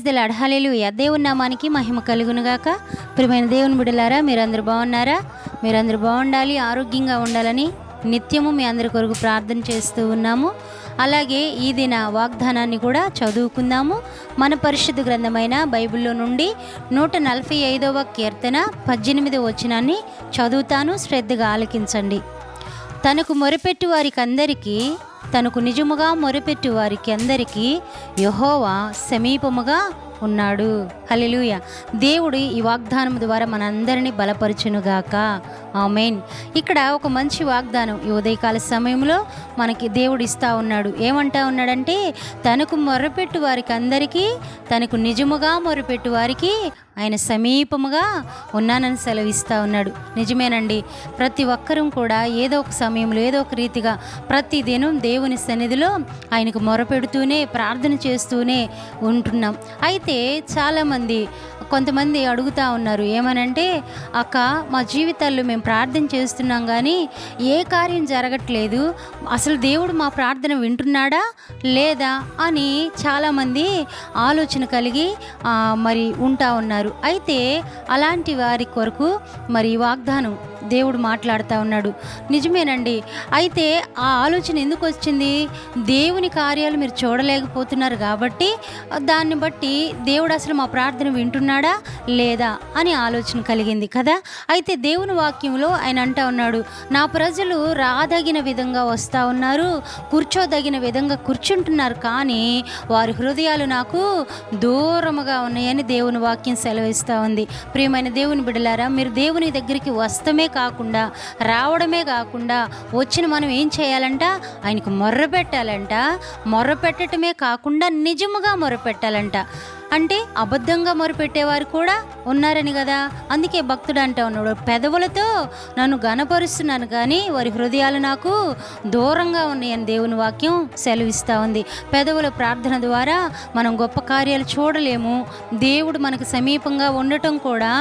Praise the lord, హల్లెలూయా. దేవుని నామానికి మహిమ కలుగునుగాక. ప్రియమైన దేవుని బిడ్డలారా, మీరందరూ బాగున్నారా? మీరందరూ బాగుండాలి, ఆరోగ్యంగా ఉండాలని నిత్యము మీ అందరి కొరకు ప్రార్థన చేస్తూ ఉన్నాము. అలాగే ఈ దిన వాగ్దానాన్ని కూడా చదువుకుందాము. మన పరిశుద్ధ గ్రంథమైన బైబిల్లో నుండి 145వ కీర్తన 18వ వచనాన్ని చదువుతాను, శ్రద్ధగా ఆలకించండి. తనకు మొరపెట్టు వారికి అందరికీ, తనకు నిజముగా మొరపెట్టు వారికి అందరికీ యెహోవా సమీపముగా ఉన్నాడు. హల్లెలూయా. దేవుడు ఈ వాగ్దానం ద్వారా మనందరినీ బలపరచునుగాక. ఆమేన్. ఇక్కడ ఒక మంచి వాగ్దానం ఈ ఉదయకాల సమయంలో మనకి దేవుడు ఇస్తూ ఉన్నాడు. ఏమంటా ఉన్నాడంటే, తనకు మొరపెట్టు వారికి అందరికీ, తనకు నిజముగా మొరపెట్టు వారికి ఆయన సమీపముగా ఉన్నానని సెలవిస్తూ ఉన్నాడు. నిజమేనండి. ప్రతి ఒక్కరూ కూడా ఏదో ఒక సమయంలో ఏదో ఒక రీతిగా ప్రతిదినం దేవుని సన్నిధిలో ఆయనకు మొరపెడుతూనే ప్రార్థన చేస్తూనే ఉంటున్నాం. అయితే కొంతమంది అడుగుతూ ఉన్నారు, ఏమనంటే, అక్క, మా జీవితాల్లో మేము ప్రార్థన చేస్తున్నాం కానీ ఏ కార్యం జరగట్లేదు, అసలు దేవుడు మా ప్రార్థన వింటున్నాడా లేదా అని చాలామంది ఆలోచన కలిగి మరి ఉంటా ఉన్నారు. అయితే అలాంటి వారి కొరకు మరి వాగ్దానం దేవుడు మాట్లాడుతూ ఉన్నాడు. నిజమేనండి. అయితే ఆ ఆలోచన ఎందుకు వచ్చింది? దేవుని కార్యాలు మీరు చూడలేకపోతున్నారు కాబట్టి దాన్ని బట్టి దేవుడు అసలు మా ప్రార్థన వింటున్నాడా లేదా అని ఆలోచన కలిగింది కదా. అయితే దేవుని వాక్యంలో ఆయన అంటా ఉన్నాడు, నా ప్రజలు రాదగిన విధంగా వస్తూ ఉన్నారు, కూర్చోదగిన విధంగా కూర్చుంటున్నారు, కానీ వారి హృదయాలు నాకు దూరముగా ఉన్నాయని దేవుని వాక్యం సెలవిస్తూ ఉంది. ప్రియమైన దేవుని బిడ్డలారా, మీరు దేవుని దగ్గరికి వస్తమే కాకుండా, రావడమే కాకుండా, వచ్చిన మనం ఏం చేయాలంట? ఆయనకు మొర్రపెట్టాలంట. మొర్రపెట్టడమే కాకుండా నిజముగా మొర్రపెట్టాలంట. అంటే అబద్ధంగా మొరపెట్టేవారు కూడా ఉన్నారని కదా. అందుకే భక్తుడు అంటా ఉన్నాడు, పెదవులతో నన్ను గణపరుస్తున్నాను కానీ వారి హృదయాలు నాకు దూరంగా ఉన్నాయని దేవుని వాక్యం సెలవిస్తూ ఉంది. పెదవుల ప్రార్థన ద్వారా మనం గొప్ప కార్యాలు చూడలేము. దేవుడు మనకు సమీపంగా ఉండటం కూడా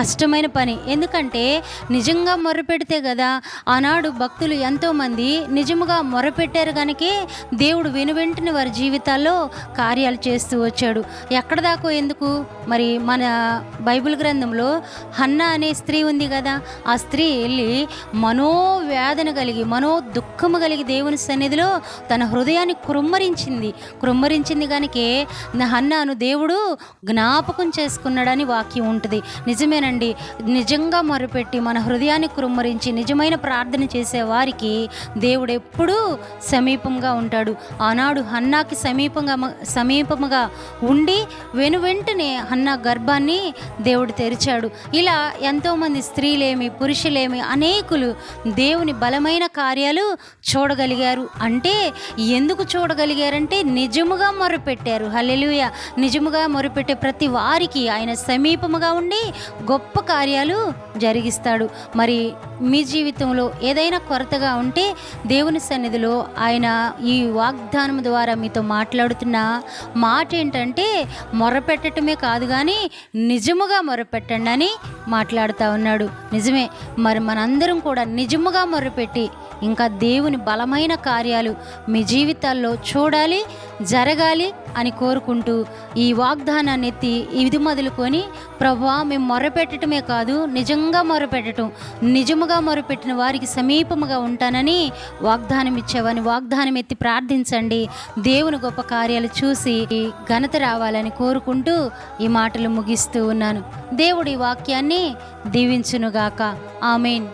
కష్టమైన పని. ఎందుకంటే నిజంగా మొరపెడితే కదా. ఆనాడు భక్తులు ఎంతోమంది నిజముగా మొరపెట్టారు కనుకే దేవుడు వెనువెంటనే వారి జీవితాల్లో కార్యాలు చేస్తూ వచ్చాడు. ఎక్కడ దాకో ఎందుకు? మరి మన బైబిల్ గ్రంథంలో హన్నా అనే స్త్రీ ఉంది కదా. ఆ స్త్రీ వెళ్ళి మనోవేదన కలిగి, దుఃఖము కలిగి దేవుని సన్నిధిలో తన హృదయాన్ని కృమ్మరించింది కనుకే హన్నాను దేవుడు జ్ఞాపకం చేసుకున్నాడని వాక్యం ఉంటుంది. నిజమేనండి. నిజంగా మొరపెట్టి మన హృదయాన్ని కృమ్మరించి నిజమైన ప్రార్థన చేసే వారికి దేవుడు ఎప్పుడూ సమీపంగా ఉంటాడు. ఆనాడు హన్నాకి సమీపముగా ఉండి వెనువెంటనే హన్నా గర్భాన్ని దేవుడు తెరిచాడు. ఇలా ఎంతోమంది స్త్రీలేమి పురుషులేమి అనేకులు దేవుని బలమైన కార్యాలు చూడగలిగారు. అంటే ఎందుకు చూడగలిగారంటే నిజముగా మొరపెట్టారు. హల్లెలూయా. నిజముగా మొరపెట్టే ప్రతి వారికి ఆయన సమీపముగా ఉండి గొప్ప కార్యాలు జరిగిస్తాడు. మరి మీ జీవితంలో ఏదైనా కొరతగా ఉంటే దేవుని సన్నిధిలో ఆయన ఈ వాగ్దానం ద్వారా మీతో మాట్లాడుతున్న మాట ఏంటంటే, మొరపెట్టడమే కాదు కానీ నిజముగా మొరపెట్టండి అని మాట్లాడుతూ ఉన్నాడు. నిజమే. మరి మనందరం కూడా నిజముగా మొరపెట్టి ఇంకా దేవుని బలమైన కార్యాలు మీ జీవితాల్లో చూడాలి, జరగాలి అని కోరుకుంటూ ఈ వాగ్దానాన్ని ఎత్తి ఇది మొదలుకొని, ప్రభువా, మేము మొరపెట్టడమే కాదు నిజంగా మొరపెట్టడం, నిజముగా మొరపెట్టిన వారికి సమీపముగా ఉంటానని వాగ్దానం ఇచ్చావని వాగ్దానం ఎత్తి ప్రార్థించండి. దేవుని గొప్ప కార్యాలు చూసి ఘనత రావాలని కోరుకుంటూ ఈ మాటలు ముగిస్తూ ఉన్నాను. దేవుడి వాక్యాన్ని దీవించునుగాక. ఆమేన్.